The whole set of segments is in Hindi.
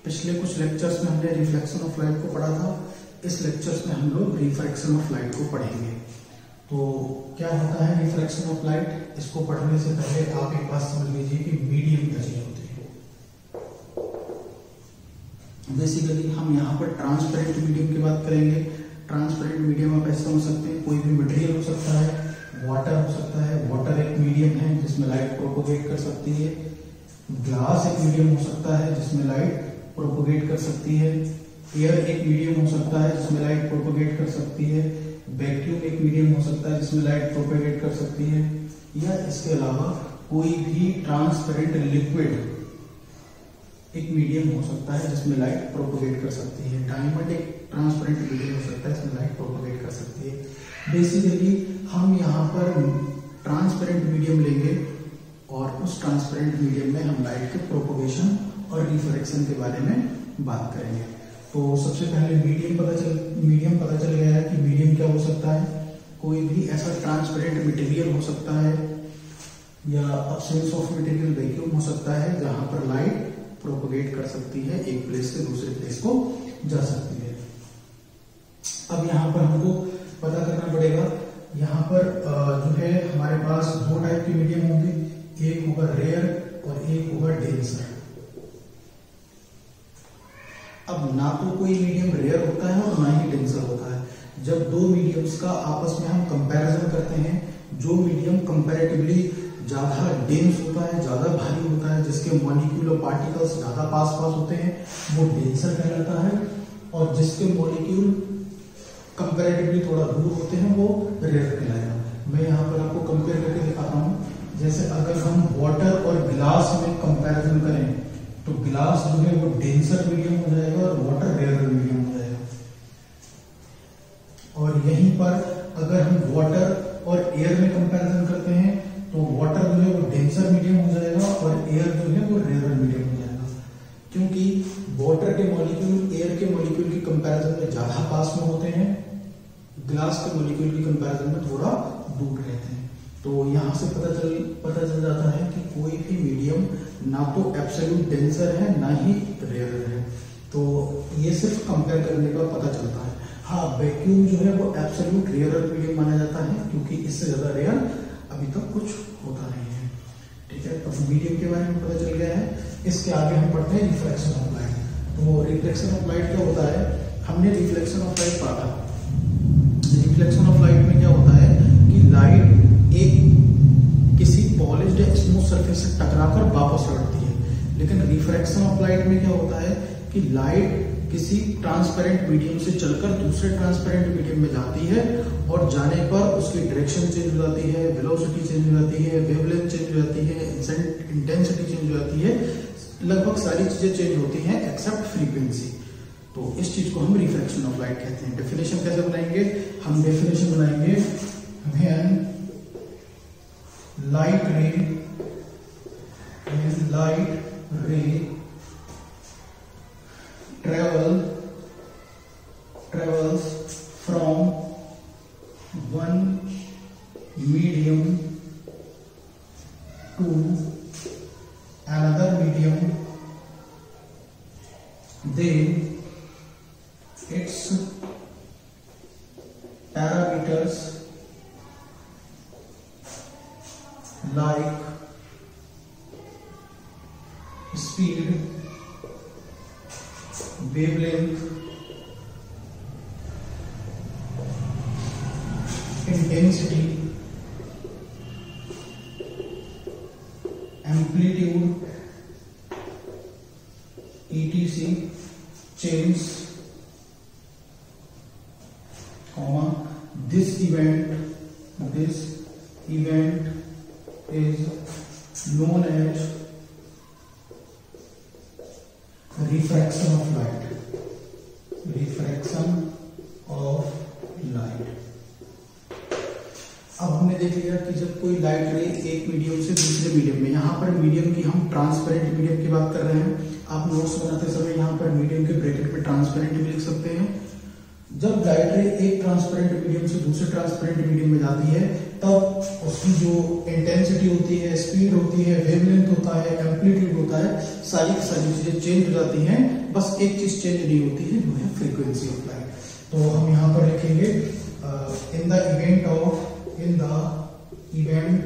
पिछले कुछ लेक्चर्स में हमने रिफ्लेक्शन ऑफ लाइट को पढ़ा था, इस लेक्चर्स में हम लोग रिफ्रैक्शन ऑफ लाइट को पढ़ेंगे। तो क्या होता है रिफ्रैक्शन ऑफ लाइट, इसको पढ़ने से पहले आप एक बात समझ लीजिए कि मीडियम क्या चीज होती है। बेसिकली हम यहाँ पर ट्रांसपेरेंट मीडियम की बात करेंगे। ट्रांसपेरेंट मीडियम आप ऐसे समझ सकते हैं, कोई भी मटेरियल हो सकता है, वाटर हो सकता है, वाटर एक मीडियम है जिसमें लाइट प्रोपोगेट कर सकती है। ग्लास एक मीडियम हो सकता है जिसमें लाइट प्रोपोगेट कर सकती है। एयर एक मीडियम हो सकता है जिसमें लाइट प्रोपोगेट कर सकती है। वैक्यूम एक मीडियम हो सकता है जिसमें लाइट प्रोपोगेट कर सकती है। या इसके अलावा कोई भी ट्रांसपेरेंट लिक्विड एक मीडियम हो सकता है जिसमें लाइट प्रोपोगेट कर सकती है। डायमंड एक ट्रांसपेरेंट मीडियम हो सकता है जिसमें लाइट प्रोपोगेट कर सकती है। बेसिकली हम यहाँ पर ट्रांसपेरेंट मीडियम लेंगे और उस ट्रांसपेरेंट मीडियम में हम लाइट के प्रोपोगेशन और रिफ्रैक्शन के बारे में बात करेंगे। तो सबसे पहले मीडियम पता चल गया है कि मीडियम क्या हो सकता है। कोई भी ऐसा ट्रांसपेरेंट मटेरियल हो सकता है या अब्सेंस ऑफ मटेरियल वैक्यूम हो सकता है जहां पर लाइट प्रोपोगेट कर सकती है, एक प्लेस से दूसरे प्लेस को जा सकती है। अब यहाँ पर हमको पता करना पड़ेगा, यहाँ पर जो है हमारे पास दो टाइप के मीडियम होंगे, एक होगा रेयर और एक होगा डेंसर। अब ना तो कोई मीडियम रेयर होता है और ना ही डेंसर होता है। जब दो मीडियम्स का आपस में हम कंपैरिजन करते हैं, जो मीडियम कंपैरेटिवली ज्यादा डेंस होता है, ज्यादा भारी होता है, जिसके मॉलिक्यूल और पार्टिकल्स ज्यादा पास होते हैं, वो डेंसर कहलाता है। और जिसके मॉलिक्यूल कंपैरेटिवली थोड़ा दूर होते हैं वो रेयर कहलाएगा। मैं यहाँ पर आपको कंपेयर करके दिखाता हूँ। जैसे अगर हम वाटर और गिलास में कंपैरिजन करें तो गिलास जो है वो डेंसर मीडियम हो जाएगा और वाटर रेयर मीडियम हो जाएगा। और यहीं पर अगर हम वाटर और एयर में कंपैरिजन करते हैं तो वाटर जो है वो डेंसर मीडियम हो जाएगा और एयर जो है वो रेयर मीडियम हो जाएगा। क्योंकि वाटर के मॉलिक्यूल एयर के मॉलिक्यूल की कंपैरिजन में ज्यादा पास में होते हैं, ग्लास के मॉलिक्यूल की कंपैरिजन में थोड़ा दूर रहते हैं। तो यहाँ से पता चल जाता है कि कोई भी मीडियम ना तो एब्सोल्यूट डेंसर है ना ही रेयर है। तो ये सिर्फ कंपेयर करने का पता चलता है। हाँ, वैक्यूम जो है वो एब्सोल्यूट रेयर मीडियम माना जाता है क्योंकि इससे ज्यादा रेयर अभी तक कुछ होता नहीं है। ठीक है, तो मीडियम के बारे में पता चल गया है। इसके आगे हम पढ़ते हैं रिफ्लेक्शन ऑफ लाइट। तो रिफ्लेक्शन ऑफ लाइट क्या होता है, हमने रिफ्लेक्शन ऑफ लाइट पढ़ा। रिफ्लेक्शन ऑफ लाइट में क्या होता है कि लाइट एक किसी पॉलिश्ड या स्मूथ सरफेस से टकराकर वापस लौटती है। लेकिन रिफ्रैक्शन ऑफ लाइट में क्या होता है कि लाइट किसी ट्रांसपेरेंट मीडियम से चलकर दूसरे ट्रांसपेरेंट मीडियम में जाती है और जाने पर उसकी डायरेक्शन चेंज हो जाती है, वेलोसिटी चेंज हो जाती है, वेवलेंथ चेंज हो जाती है, इंटेंसिटी चेंज हो जाती है, लगभग सारी चीजें चेंज होती हैं एक्सेप्ट फ्रीक्वेंसी। तो इस चीज को हम रिफ्रैक्शन ऑफ लाइट कहते हैं। डेफिनेशन कैसे बनाएंगे, हम डेफिनेशन बनाएंगे when light ray travels from one medium to another medium, then its parameters like speed, wavelength, intensity, amplitude, etc. change, this event is known as refraction of light. Refraction of light. अब हमने देख लिया कि जब कोई लाइट रे एक मीडियम से दूसरे मीडियम में, यहाँ पर मीडियम की हम ट्रांसपेरेंट मीडियम की बात कर रहे हैं। आप नोट्स बनाते समय यहाँ पर मीडियम के ब्रैकेट में ट्रांसपेरेंट भी लिख सकते हैं। जब लाइट रे एक ट्रांसपेरेंट मीडियम से दूसरे ट्रांसपेरेंट मीडियम में जाती है तब उसकी जो इंटेंसिटी होती है, स्पीड होती है, वेवलेंथ होता है, एम्पलीट्यूड होता है, सारी की सारी चीजें चेंज हो जाती हैं। बस एक चीज चेंज नहीं होती है, जो है फ्रीक्वेंसी ऑफ लाइट। तो हम यहाँ पर लिखेंगे in the event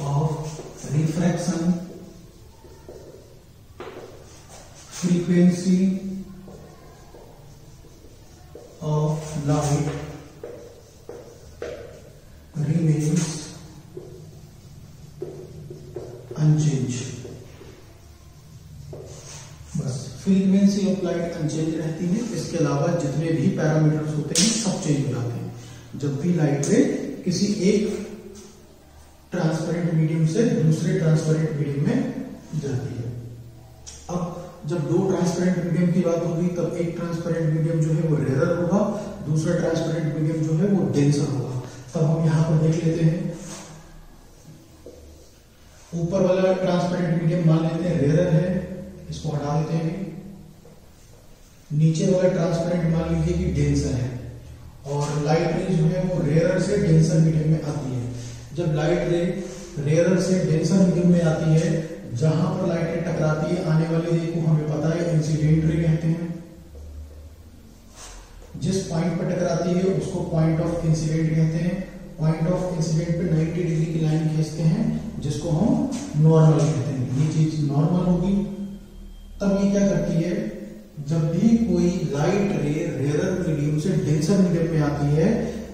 of refraction frequency of light remains unchanged। बस फ्रीक्वेंसी ऑफ लाइट अनचेंज रहती है, इसके अलावा जितने भी पैरामीटर्स होते हैं सब चेंज हो जाते हैं जब भी लाइट रे किसी एक ट्रांसपेरेंट मीडियम से दूसरे ट्रांसपेरेंट मीडियम में जाती है। अब जब दो ट्रांसपेरेंट मीडियम की बात होगी तब एक ट्रांसपेरेंट मीडियम जो है वो रेयर होगा, दूसरा ट्रांसपेरेंट मीडियम जो है वो डेंसर होगा। तब हम यहां पर देख लेते हैं, ऊपर वाला ट्रांसपेरेंट मीडियम मान लेते हैं रेयर है, इसको हटा देते हैं। नीचे वाला ट्रांसपेरेंट मान लीजिए कि डेंसर है, और लाइट रे जो है वो रेयर से डेंसर मीडियम में आती है। जब लाइट रे रेयर से डेंसर मीडियम में आती है, जहां पर लाइट रे टकराती है आने वाली रे को हमें पता है इंसिडेंट रे कहते हैं। जिस पॉइंट पर टकराती है उसको पॉइंट ऑफ इंसिडेंट कहते हैं। पॉइंट ऑफ इंसिडेंट पे 90 डिग्री की लाइन खींचते हैं जिसको हम नॉर्मल कहते हैं। ये चीज नॉर्मल होगी। तब ये क्या करती है, जब भी कोई लाइट रे रेयर मीडियम से डेंसर मीडियम में आती है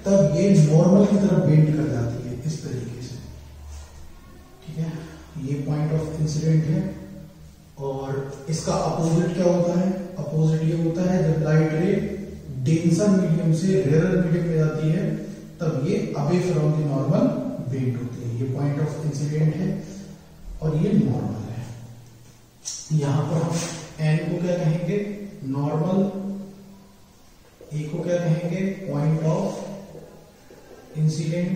तब ये नॉर्मल की तरफ बेंड कर जाती है इस तरीके से। ठीक है, ये पॉइंट ऑफ इंसिडेंट है। और इसका अपोजिट क्या होता है, अपोजिट ये होता है जब लाइट रे डेंसर मीडियम से रेयर मीडियम में जाती है तब ये away from the normal bend होती है। ये पॉइंट ऑफ इंसिडेंट है और ये नॉर्मल है। यहां पर हम एन को क्या कहेंगे, नॉर्मल, ए को क्या कहेंगे, पॉइंट ऑफ इंसिडेंट,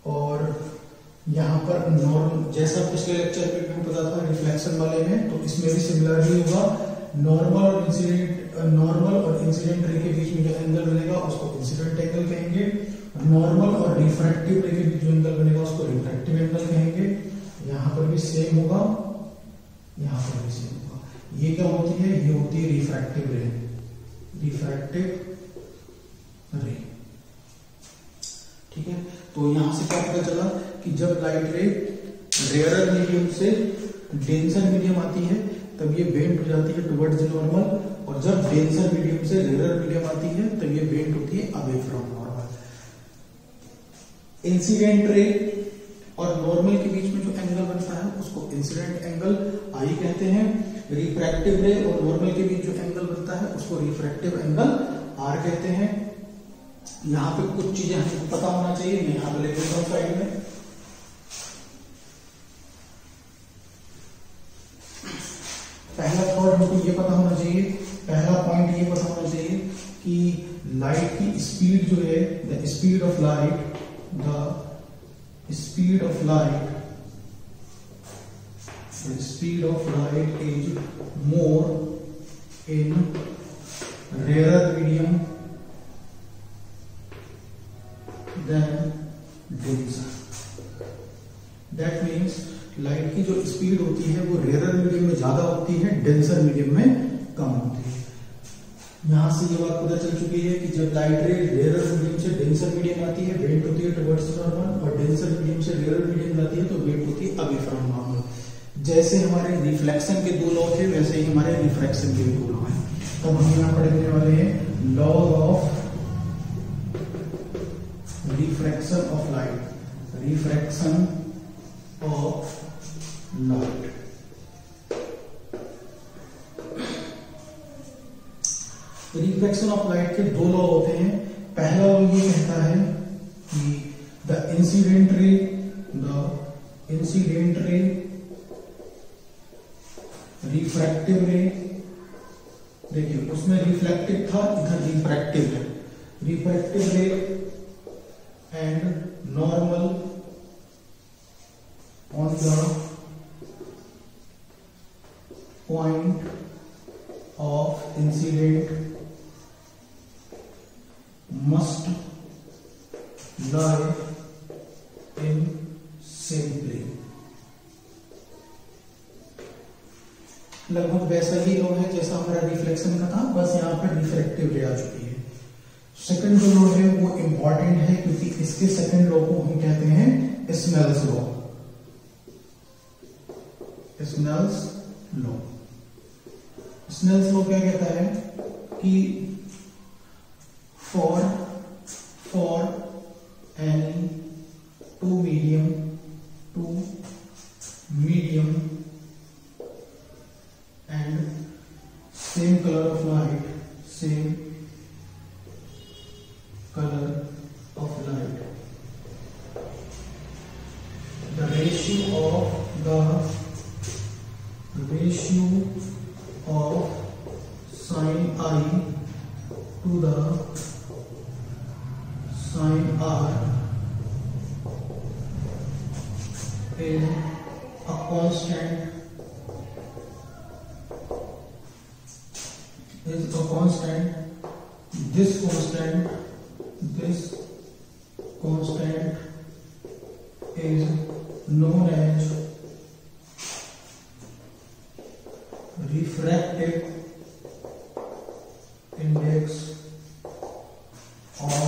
और यहां पर नॉर्मल, जैसा पिछले लेक्चर में हमें पता था रिफ्लेक्शन वाले में, तो इसमें भी सिमिलर ही होगा। नॉर्मल और इंसिडेंट रे के बीच में जो एंगल बनेगा उसको इंसिडेंट एंगल कहेंगे। नॉर्मल और रिफ्रैक्टिव रे के बीच जो एंगल बनेगा उसको रिफ्रैक्टिव एंगल कहेंगे। यहां पर भी सेम होगा, यहां पर भी सेम होगा। ये क्या होती है, ये होती है रिफ्रैक्टिव रे, रिफ्रैक्टिव रे। ठीक है, तो यहां से क्या पता चला कि जब लाइट रे रेयर मीडियम से डेंसर मीडियम आती है तब ये बेंड हो जाती है टुवर्ड्स द नॉर्मल, और जब डेंसर मीडियम से रेयर मीडियम आती है तब ये बेंड होती है away from normal. Incident ray और नॉर्मल के बीच में जो एंगल बनता है उसको इंसिडेंट एंगल आई कहते हैं। रिफ्रैक्टिव रे और नॉर्मल के बीच जो एंगल बनता है उसको रिफ्रैक्टिव एंगल आर कहते हैं। यहां पे कुछ चीजें हमको पता होना चाहिए, मैं यहां पर लिख देता हूं साइड में। पहला थॉट हमको ये पता होना चाहिए, पहला पॉइंट ये पता होना चाहिए कि लाइट की स्पीड जो है, the speed of light, the speed of light, the speed of light is more in rarer medium than denser. That means light की जो स्पीड होती है वो रेयर मीडियम में ज्यादा होती है, डेंसर मीडियम में कम होती है। यहां से ये बात पता चल चुकी है कि जब लाइट रे रेयर मीडियम से डेंसर मीडियम आती है बेंड होती है टुवर्ड्स नॉर्मल, और डेंसर मीडियम से रेयर मीडियम जाती है तो बेंड होती है अवे फ्रॉम नॉर्मल। जैसे हमारे रिफ्लेक्शन के दो लॉ थे वैसे ही हमारे रिफ्रैक्शन के भी दो लॉ हैं। तो हम यहां पढ़ने वाले हैं law of refraction of light, refraction of light. Refraction of light के दो लॉ होते हैं। पहला लॉ ये कहता है कि द इंसिडेंट रे रिफ्रैक्टिव रे, देखिए उसमें रिफ्लेक्टिव था, इधर रिफ्रैक्टिव है। रिफ्रैक्टिव रे and normal on the point of incident must lie in same plane। लगभग वैसा ही लॉ है जैसा हमारा रिफ्लेक्शन का था, बस यहाँ पर रिफ्रैक्टिव रे आ चुकी है। सेकंड जो लॉ है वो इंपॉर्टेंट है क्योंकि इसके सेकंड लॉ को हम कहते हैं Snell's law. Snell's law, Snell's law क्या कहता है कि for any two medium and same colour of light, the ratio of sin I to the sin R is a constant, this constant is known as refractive index of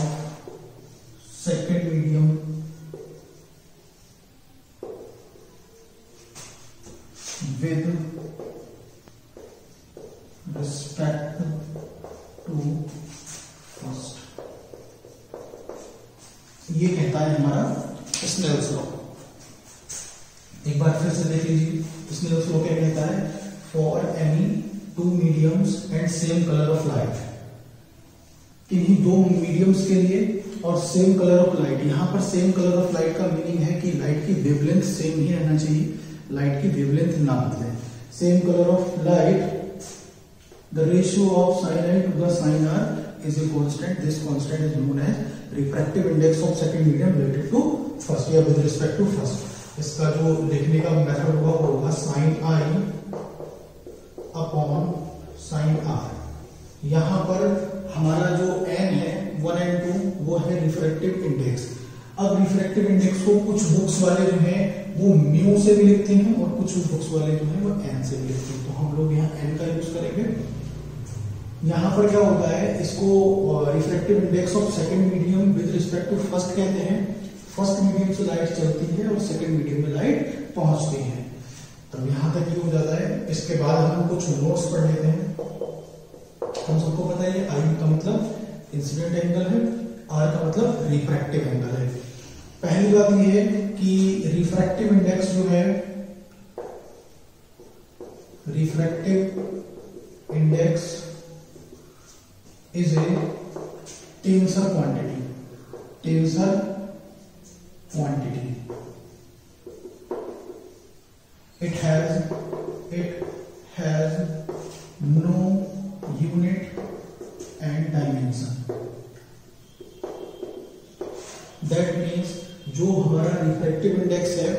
second medium with respect to first। ये कहता है हमारा स्नेल्स लॉ। एक बार फिर से देख लीजिए, स्नेल्स लॉ क्या कहता है, for any to mediums and same colour of light, किन्हीं दो मीडियम्स के लिए और सेम कलर ऑफ लाइट। यहां पर सेम कलर ऑफ लाइट का मीनिंग है कि लाइट की वेवलेंथ सेम ही रहना चाहिए, लाइट की वेवलेंथ ना बदले। Same colour of light, the ratio of sine I to the sine R is a constant, this constant is known as refractive index of second medium related to first या विद रिस्पेक्ट टू फर्स्ट। इसका जो लिखने का मेथड होगा वो होगा sine I upon sine R. यहां पर हमारा जो n है 1 and 2 वो है रिफ्रैक्टिव इंडेक्स। अब रिफ्रैक्टिव इंडेक्स को कुछ बुक्स वाले जो हैं वो म्यू से भी लिखते हैं और कुछ बुक्स वाले जो हैं वो n से भी लिखते हैं, तो हम लोग यहाँ n का यूज करेंगे। यहां पर क्या होता है, इसको refractive index of second medium with respect to first कहते हैं। फर्स्ट मीडियम से लाइट चलती है और सेकंड मीडियम में लाइट पहुंचती है। तब यहां तक ये हो जाता है। इसके बाद हम कुछ नोट्स पढ़ लेते हैं। हम सबको पता है आई का मतलब इंसिडेंट एंगल है, आर का मतलब रिफ्रैक्टिव एंगल है। पहली बात ये है कि रिफ्रैक्टिव इंडेक्स जो है, refractive index is a tensor quantity, it has no unit and dimension। That means जो हमारा रिफ्रैक्टिव इंडेक्स है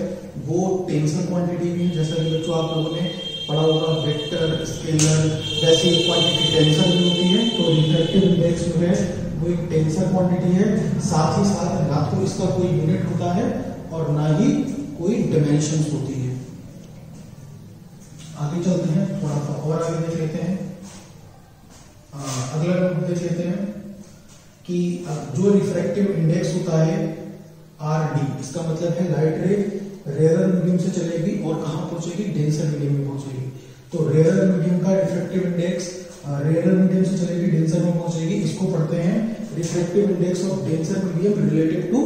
वो टेंसर क्वांटिटी भी है, जैसा कि बच्चों आप लोगों ने पढ़ा होगा वेक्टर, स्केलर, वैसे क्वांटिटी टेंसर भी होती है। तो रिफ्रैक्टिव इंडेक्स जो है वो एक टेंसर क्वांटिटी है, साथ ही साथ ना तो इसका कोई यूनिट होता है और ना ही कोई डायमेंशंस होती है। आगे चलते हैं, थोड़ा सा और आगे देख लेते हैं। अगला नोट देख लेते हैं कि जो रिफ्रैक्टिव इंडेक्स होता है RD, इसका मतलब है लाइट रे रेयर मीडियम से चलेगी और कहां पहुंचेगी, डेंसर मीडियम में पहुंचेगी। तो रेयर मीडियम का रिफ्रैक्टिव इंडेक्स रेयर मीडियम से चलेगी डेंसर में पहुंचेगी। इसको पढ़ते हैं refractive index of denser medium related to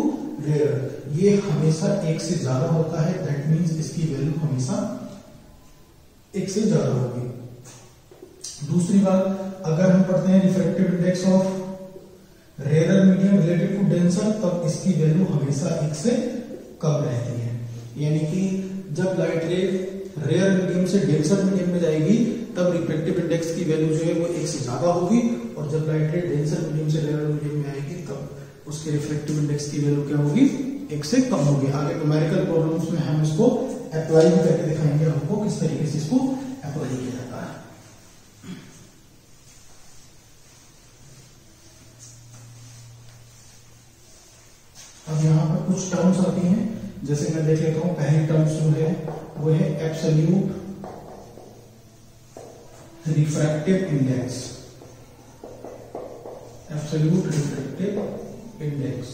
rare. ये हमेशा 1 से ज्यादा होता है, दैट मींस इसकी वैल्यू हमेशा 1 से ज्यादा होगी। दूसरी बात, अगर हम पढ़ते हैं refractive index of rare medium related to denser, तब इसकी वैल्यू हमेशा 1 से कम रहती है। यानी कि जब लाइट रे रेयर मीडियम से डेंसर मीडियम में जाएगी तब रिफ्रैक्टिव इंडेक्स की वैल्यू जो है वो 1 से ज्यादा होगी, और जब लाइट रे डेंसर मीडियम से रेयर मीडियम में आएगी तब उसके रिफ्रैक्टिव इंडेक्स की वैल्यू क्या होगी, 1 से कम होगी। आगे न्यूमेरिकल प्रॉब्लम्स में हम इसको अप्लाई भी करके दिखाएंगे आपको किस तरीके से इसको अप्लाई किया जाता है। कुछ टर्म्स आती हैं, जैसे मैं देख लेता हूं। पहली टर्म्स जो है वो है absolute refractive index. Absolute refractive index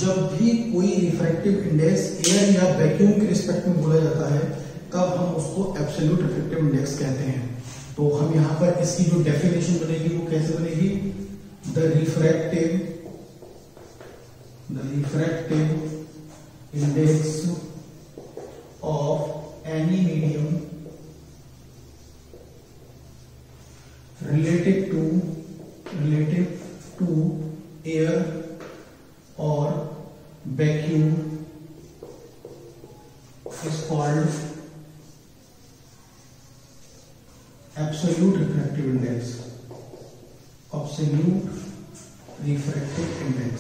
जब भी कोई रिफ्रैक्टिव इंडेक्स एयर या वैक्यूम के रिस्पेक्ट में बोला जाता है तब हम उसको एब्सोल्यूट रिफ्रैक्टिव इंडेक्स कहते हैं। तो हम यहां पर इसकी जो डेफिनेशन बनेगी वो कैसे बनेगी? The refractive index of any medium relative to air or vacuum is called absolute refractive index. Absolute refractive index.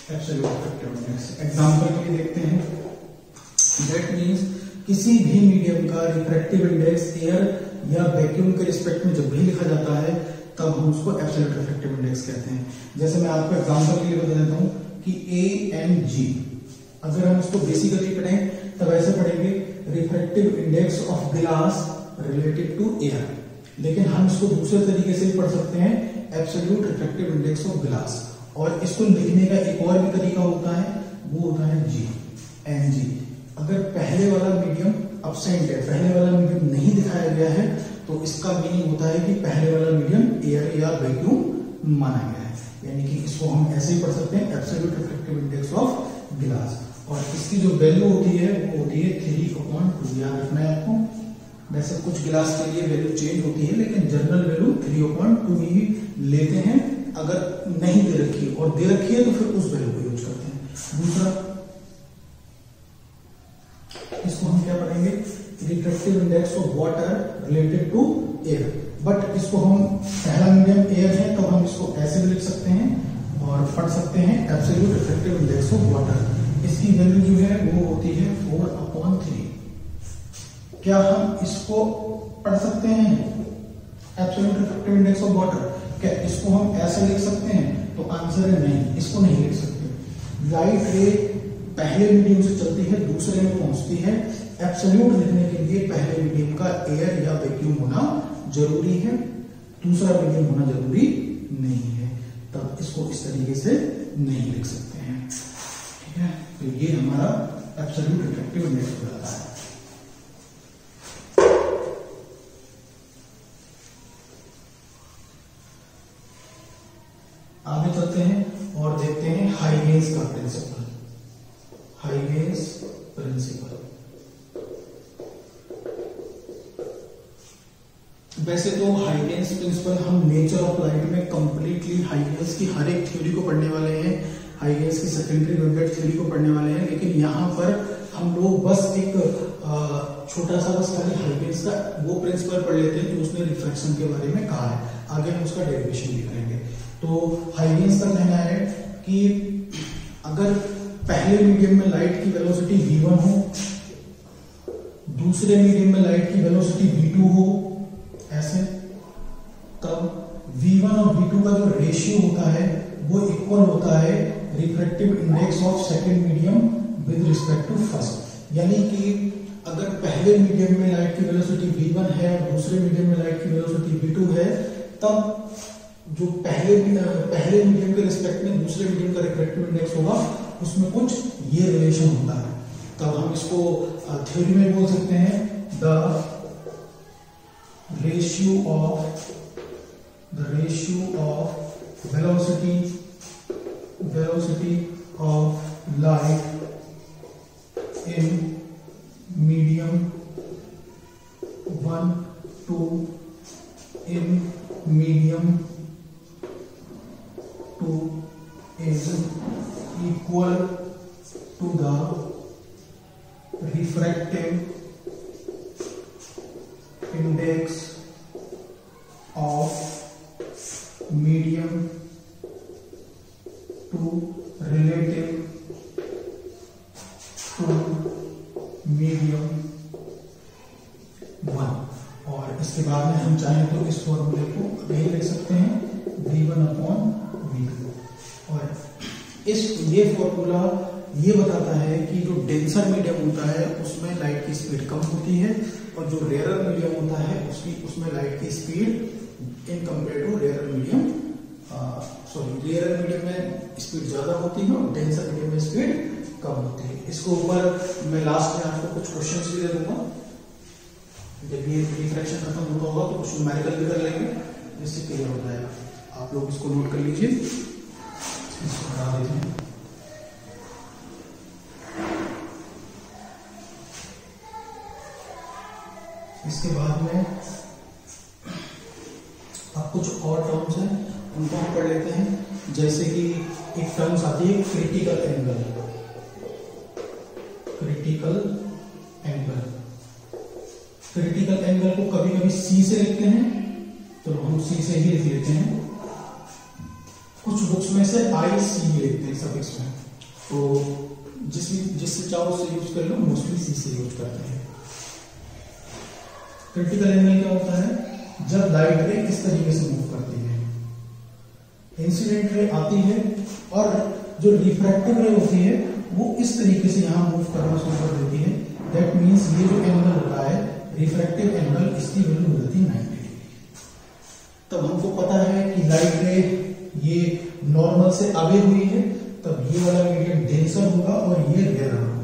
Absolute refractive index. Example के लिए देखते हैं। That means किसी भी मीडियम का रिफ्रैक्टिव इंडेक्स एयर या वैक्यूम के रिस्पेक्ट में जब भी लिखा जाता है तब हम उसको एब्सोल्यूट रिफ्रैक्टिव इंडेक्स कहते हैं। जैसे मैं आपको एग्जांपल के लिए बता देता हूं कि ए एंड जी, अगर हम इसको बेसिकली पढ़ें तब ऐसे पढ़ेंगे refractive index of glass related to air, लेकिन हम इसको दूसरे तरीके से भी पढ़ सकते हैं, absolute refractive index of glass. और इसको लिखने का एक और भी तरीका होता है, वो होता है जी एन जी। अगर पहले वाला मीडियम अब्सेंट है, पहले वाला मीडियम नहीं दिखाया गया है, तो इसका मीनिंग होता है कि पहले वाला मीडियम एयर या वैक्यूम माना गया है। यानी कि इसको हम ऐसे ही पढ़ सकते हैं, absolute refractive index of glass. और इसकी जो वैल्यू होती है वो होती है 3/2। याद रखना है आपको। वैसे कुछ ग्लास के लिए वैल्यू चेंज होती है, लेकिन जनरल वैल्यू 3/2 ही लेते हैं। अगर नहीं दे रखी और दे रखी है तो फिर उस वैल्यू को यूज करते हैं। दूसरा, इसको हम क्या पढ़ेंगे? Refractive index of water related to air. But इसको हम, पहला मीडियम एयर है तो हम इसको ऐसे भी लिख सकते हैं और पढ़ सकते हैं absolute refractive index of water. इसकी वैल्यू जो है वो होती है 4/3। क्या हम इसको पढ़ सकते हैं absolute refractive index of water? क्या इसको हम ऐसे लिख सकते हैं? तो आंसर है नहीं, इसको नहीं लिख सकते। लाइट रे पहले मीडियम से चलती है, दूसरे में पहुंचती है। एब्सोल्यूट लिखने के लिए पहले मीडियम का एयर या वैक्यूम होना जरूरी है, दूसरा मीडियम होना जरूरी नहीं है। तब इसको इस तरीके से नहीं लिख सकते हैं। ठीक है, तो ये हमारा एब्सोल्यूट रिफ्रैक्टिव इंडेक्स हो जाता है। आगे चलते हैं और देखते हैं हाइगेंस का प्रिंसिपल। हाइगेंस प्रिंसिपल, वैसे तो हाइगेंस प्रिंसिपल हम नेचर ऑफ लाइट में कंप्लीटली हाइगेंस की हर एक थ्योरी को पढ़ने वाले हैं, हाइगेंस की सेकेंडरी वेवलेट थ्योरी को पढ़ने वाले हैं। लेकिन यहाँ पर हम लोग बस एक छोटा सा बस खाली हाइगेंस का वो प्रिंसिपल पढ़ लेते हैं जो उसने रिफ्रैक्शन के बारे में कहा है। आगे हम उसका डेरिवेशन भी करेंगे। तो हाइगेंस का कहना है कि अगर पहले मीडियम में लाइट की वेलोसिटी v1 हो, दूसरे मीडियम में लाइट की वेलोसिटी v2 हो, ऐसे, तब v1 और v2 का जो रेशियो होता है वो इक्वल होता है refractive index of second medium with respect to first. यानी कि अगर पहले मीडियम में लाइट की वेलोसिटी v1 है और दूसरे मीडियम में लाइट की वेलोसिटी v2 है, तब जो पहले मीडियम के रिस्पेक्ट में दूसरे मीडियम का रिफ्रैक्टिव इंडेक्स होगा, उसमें कुछ ये रिलेशन होता है। तब हम इसको थ्योरी में बोल सकते हैं the ratio of velocity of light in medium 1 to in medium 2 is equal to the refractive index of medium 2 relative to medium 1। फॉर्मूले को यही लिख सकते हैं V1/V2। और ये फॉर्मूला ये बताता है कि जो डेंसर मीडियम होता है उसमें लाइट की स्पीड कम होती है, और जो रेयर मीडियम होता है उसमें लाइट की speed in compare to rare medium, rare medium में स्पीड ज्यादा होती है और डेंसर मीडियम में स्पीड कम होती है। इसको ऊपर मैं लास्ट में आपको कुछ क्वेश्चंस भी दे दूंगा, जब ये रिफ्रैक्शन खत्म होता होगा तो कुछ न्यूमेरिकल भी कर लेंगे जिससे क्लियर हो जाएगा। आप लोग इसको नोट कर लीजिए, इसको बना देते हैं। इसके बाद में अब कुछ और टर्म्स हैं उनको हम पढ़ लेते हैं, जैसे कि एक टर्म्स आती है critical angle. Critical angle, critical angle को कभी कभी सी से लिखते हैं, तो हम सी से ही लिख लेते हैं। कुछ बुक्स में से आई सी लिखते हैं सफिक्स में, तो जिससे चाहो उससे यूज कर लो, मोस्टली सी से यूज करते हैं। क्रिटिकल एंगल क्या होता है? जब लाइट रे इस तरीके से मूव करती है, इंसिडेंट रे आती है और जो रिफ्रैक्टिव रे होती है वो इस तरीके से यहां मूव करना शुरू कर देती है। दैट मींस ये जो एंगल होता है रिफ्रैक्टिव एंगल, इसकी वैल्यू हो जाती है 90 डिग्री। तब हमको पता है कि लाइट रे ये नॉर्मल से अवे हुई है, तब ये वाला मीडियम डेंसर होगा और ये रेयर होगा।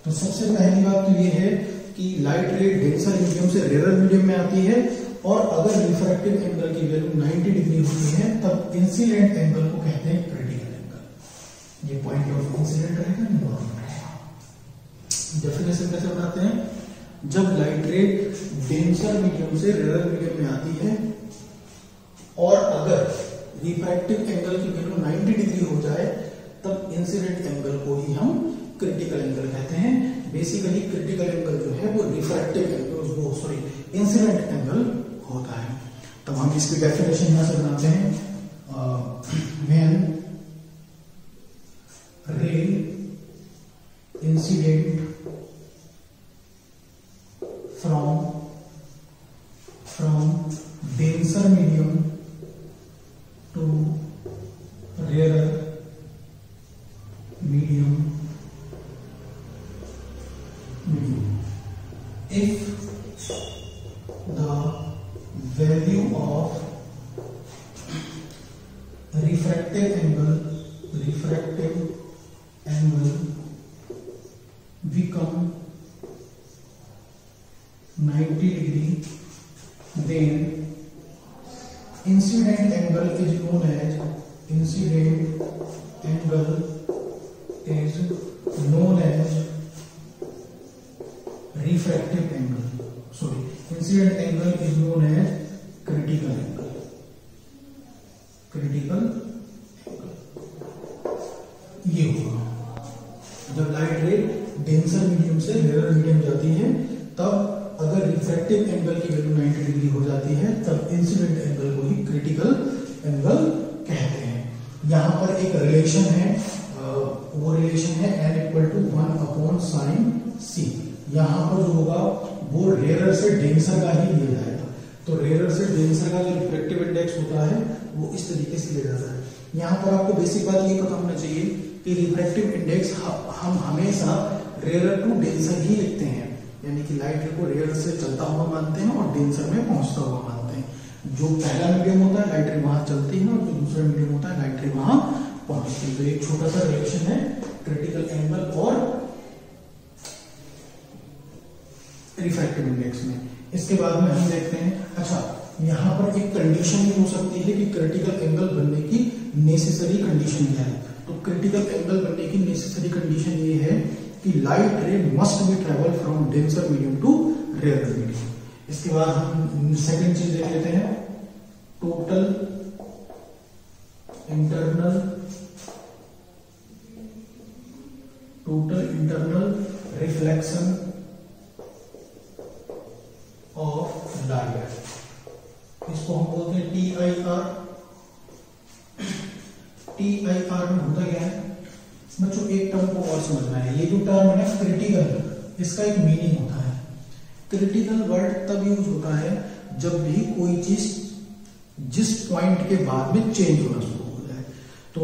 तो सबसे पहली बात तो ये है कि लाइट रे डेंसर मीडियम से रेयर मीडियम में आती है, और अगर रिफ्रैक्टिव एंगल की वैल्यू 90 डिग्री होती है तब इंसिडेंट एंगल को कहते हैं क्रिटिकल एंगल। ये पॉइंट ऑफ इंसिडेंट रहेगा, नॉर्मल रहेगा। डेफिनेशन कैसे बनाते हैं? जब लाइट रे डेंसर मीडियम से रेयर मीडियम में आती है और अगर रिफ्रैक्टिव एंगल की वैल्यू 90 डिग्री हो जाए तब इंसिडेंट एंगल को ही हम क्रिटिकल एंगल कहते हैं। बेसिकली क्रिटिकल एंगल जो है वो रिफ्रैक्टिव एंगल, वो इंसिडेंट एंगल होता है। तब हम इसकी डेफिनेशन यहां से बनाते हैं, when ray incident from denser medium to rarer medium, if the value of refractive angle become 90 degree, then incident angle is known as refractive angle. Incident angle is known as critical angle. ये होगा जब लाइट रे डेंसर मीडियम से रेयर मीडियम जाती है, तब अगर रिफ्रैक्टिव एंगल की वैल्यू 90 डिग्री हो जाती है तब इंसिडेंट एंगल को ही क्रिटिकल एंगल कहते हैं। यहां पर एक रिलेशन है, वो रिलेशन है n=1/sin c। यहां पर जो होगा वो रेयर से डेंसर का ही लिया जाएगा, तो रेयर से डेंसर का जो रिफ्रैक्टिव इंडेक्स होता है वो इस तरीके से लिया जाता है। यहां पर आपको बेसिक बात ये पता होना चाहिए कि रिफ्रैक्टिव इंडेक्स हम हमेशा रेयर टू डेंसर ही लिखते हैं, यानी कि लाइट को रेयर से चलता हुआ मानते हैं और डेंसर में पहुंचता हुआ मानते हैं। जो पहला मीडियम होता है लाइट रे वहां चलती है, और जो दूसरा मीडियम होता है लाइट रे वहां पहुंचती है। तो एक छोटा सा रिलेशन है क्रिटिकल एंगल और रिफ्रैक्टिव इंडेक्स में। इसके बाद में हम देखते हैं, अच्छा यहां पर एक कंडीशन भी हो सकती है कि क्रिटिकल एंगल बनने की नेसेसरी कंडीशन क्या है। तो क्रिटिकल एंगल बनने की नेसेसरी कंडीशन ये है कि light ray must be travel from denser medium to rare medium. इसके बाद हम सेकंड चीज देख लेते हैं, total internal reflection of light, इसको हम बोलते हैं TIR। TIR में होता क्या है बच्चों, एक टर्म को और समझना है। ये जो टर्म है क्रिटिकल, इसका एक मीनिंग होता है। क्रिटिकल वर्ड तब यूज होता है जब भी कोई चीज जिस पॉइंट के बाद में चेंज होना शुरू हो जाए। तो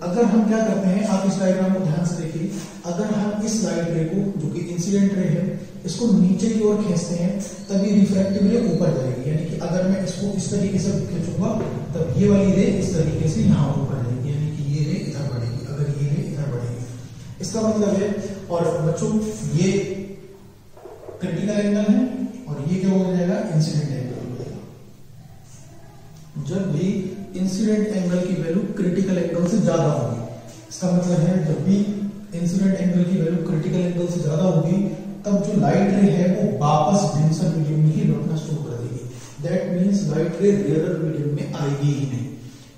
अगर हम क्या करते हैं, आप इस डायग्राम को ध्यान से देखिए, अगर हम इस लाइट रे को जो कि इंसिडेंट रे है इसको नीचे की ओर खींचते हैं तभी रिफ्रैक्टिव रे ऊपर जाएगी, यानी कि अगर मैं इसको इस तरीके से खींचूंगा तब ये वाली रे इस तरीके से यहाँ ऊपर जाएगी, यानी कि ये रे इधर बढ़ेगी, अगर ये रे इधर बढ़ेगी, इसका मतलब है। और बच्चों ये क्रिटिकल एंगल है और ये क्या हो जाएगा, इंसिडेंट एंगल हो जाएगा। जब भी इंसिडेंट एंगल की वैल्यू क्रिटिकल एंगल से ज्यादा होगी, इसका मतलब है जब भी इंसिडेंट एंगल की वैल्यू क्रिटिकल एंगल से ज्यादा होगी तब जो लाइट रे है वो वापस डेंसर मीडियम में ही लौटना शुरू कर देगी। That means light ray rare medium में आएगी ही नहीं।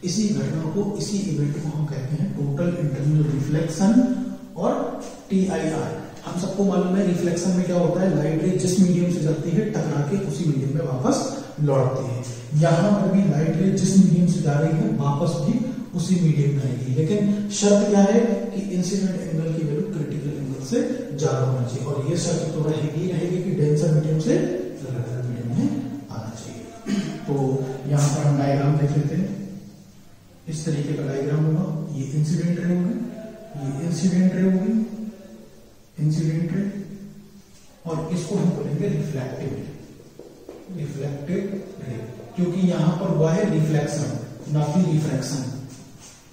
इसी घटना को, इसी इवेंट को हम कहते हैं टोटल इंटरनल रिफ्लेक्शन और TIR। हम सबको मालूम है रिफ्लेक्शन में क्या होता है, लाइट रे जिस मीडियम से जाती है टकरा के उसी मीडियम में वापस लौटती है। यहां पर भी लाइट रे जिस मीडियम से जा रही है वापस भी उसी मीडियम में आएगी, लेकिन शर्त क्या है कि इंसिडेंट एंगल की वैल्यू क्रिटिकल एंगल से ज्यादा होना चाहिए, और ये शर्त तो रहेगी कि डेंसर मीडियम से रेयर मीडियम में आना चाहिए। तो यहां पर हम डायग्राम देख लेते हैं। इस तरीके का डायग्राम होगा, ये इंसिडेंट रे होगी, ये इंसिडेंट रे होगी, इंसिडेंट रे, और इसको हम बोलेंगे रिफ्लेक्टिव रे। रिफ्लेक्टिव रे क्योंकि यहां पर हुआ है रिफ्लेक्शन ना कि रिफ्रैक्शन।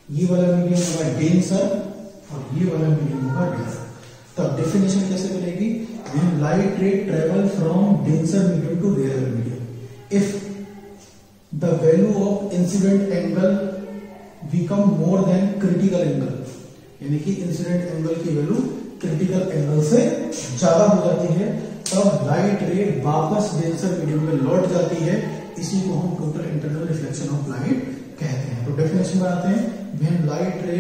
ये वाला मीडियम होगा डेंसर और ये वाला मीडियम होगा रेयर। तब डेफिनेशन कैसे बनेगी, when light ray travel from denser medium to rare medium if the value of incident angle become more than critical angle, यानी कि इंसिडेंट एंगल की वैल्यू क्रिटिकल एंगल से ज्यादा हो जाती है, तब लाइट रे वापस डेंसर मीडियम में लौट जाती है। इसी को हम total internal reflection of light कहते हैं। तो डेफिनेशन बनाते हैं, when light ray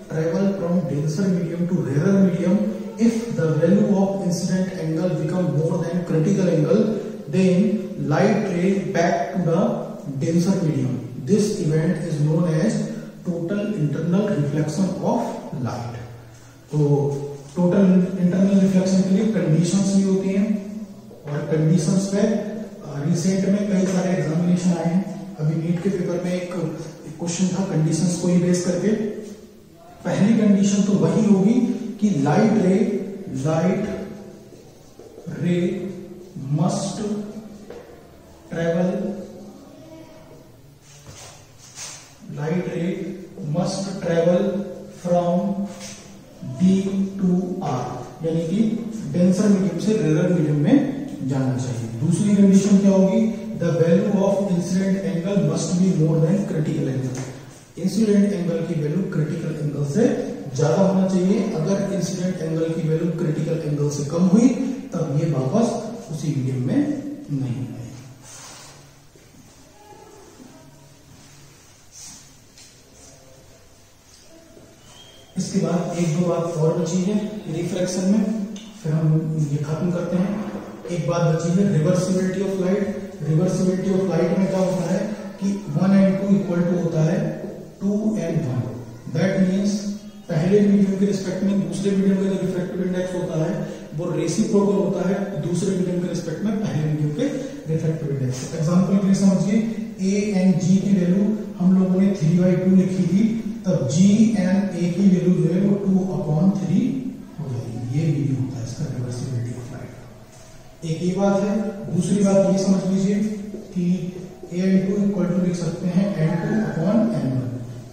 travel from denser medium to rare medium if the value of incident angle become more than critical angle then light ray back to the denser medium. This event is known as total internal reflection of light. तो टोटल इंटरनल रिफ्लेक्शन के लिए कंडीशंस भी होती हैं, और कंडीशंस पे रिसेंट में कई सारे एग्जामिनेशन आए हैं। अभी नीट के पेपर में एक क्वेश्चन था कंडीशंस को ही बेस करके। पहली कंडीशन तो वही होगी कि light ray must travel from D to R, यानी कि डेंसर मीडियम से रेयर मीडियम में जाना चाहिए। दूसरी कंडीशन क्या होगी, the value of incident angle must be more than critical angle. Incident angle की वैल्यू क्रिटिकल एंगल से ज्यादा होना चाहिए। अगर इंसिडेंट एंगल की वैल्यू क्रिटिकल एंगल से कम हुई तब ये वापस उसी मीडियम में नहीं आएगी। इसके बाद एक दो बात और बची है रिफ्रैक्शन में, फिर हम ये खत्म करते हैं। एक बात बची है reversibility of light. Reversibility of light में क्या होता है कि 1 and 2 इक्वल टू होता है 2 and 1। दैट मीन्स पहले मीडियम के रिस्पेक्ट में दूसरे मीडियम का जो रिफ्रैक्टिव इंडेक्स होता है वो रेसिप्रोकल होता है दूसरे मीडियम के रिस्पेक्ट में पहले मीडियम के रिफ्रैक्टिव इंडेक्स। एग्जांपल के लिए समझिए, A and G की वैल्यू हम लोगों ने 3/2 लिखी थी, तब G and A की वैल्यू जो है वो 2/3 हो जाएगी। ये मीडियम होता है इसका रिवर्सिबिलिटी ऑफ लाइट। एक ये बात है। दूसरी बात ये समझ लीजिए कि A/2 इक्वल टू लिख सकते हैं N2/N1।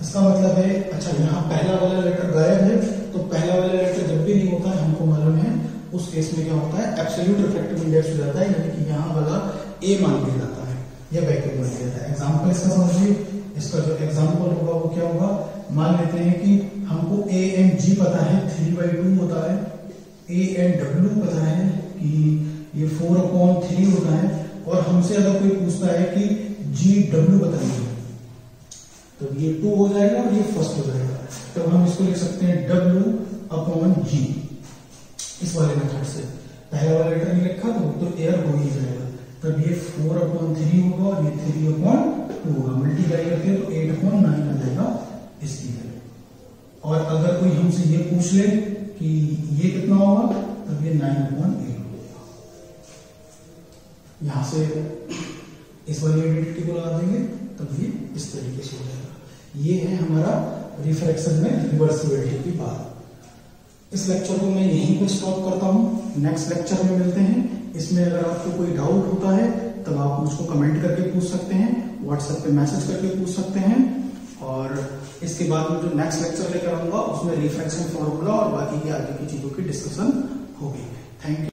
इसका मतलब है, अच्छा यहाँ पहला वाला लेटर गायब है, तो पहला वाला लेटर जब भी नहीं होता है हमको मालूम है उस केस में क्या होता है, एब्सोल्यूट रिफ्रैक्टिव इंडेक्स हो जाता है, यानी कि यहाँ वाला A मान दिया जाता है या वैक्यूम मान दिया जाता है। एग्जाम्पल इसका समझिए, इसका जो एग्जाम्पल होगा वो क्या होगा, मान लेते हैं कि हमको A and G पता है 3/2 होता है, A and W पता है कि ये 4/3 होता है, और हमसे अगर कोई पूछता है कि GW बताइए तो ये 2 हो जाएगा और ये फर्स्ट हो जाएगा। तो हम इसको लिख सकते हैं W/G। इस वाले मेथड से पहला वाला लेटर नहीं लिखा तो एयर हो ही जाएगा, तब ये 4/3 होगा और ये 3/2 होगा। मल्टीप्लाई करते हैं तो 8/9 आ जाएगा इसकी वैल्यू। और अगर कोई हमसे ये पूछ ले कि ये कितना होगा, तब ये 9/8 होगा। यहां से इस वाली आइडेंटिटी को लगा देंगे तब ये इस तरीके से हो जाएगा। ये है हमारा रिफ्रैक्शन में रिवर्सिबिलिटी की बात। इस लेक्चर को मैं यहीं पे स्टॉप करता हूँ, नेक्स्ट लेक्चर में मिलते हैं। इसमें अगर आपको कोई डाउट होता है तब आप मुझको कमेंट करके पूछ सकते हैं, व्हाट्सएप पे मैसेज करके पूछ सकते हैं। और इसके बाद में जो नेक्स्ट लेक्चर लेकर आऊंगा उसमें रिफ्रैक्शन फॉर्मूला और बाकी की आगे की चीजों की डिस्कशन होगी। Thank you.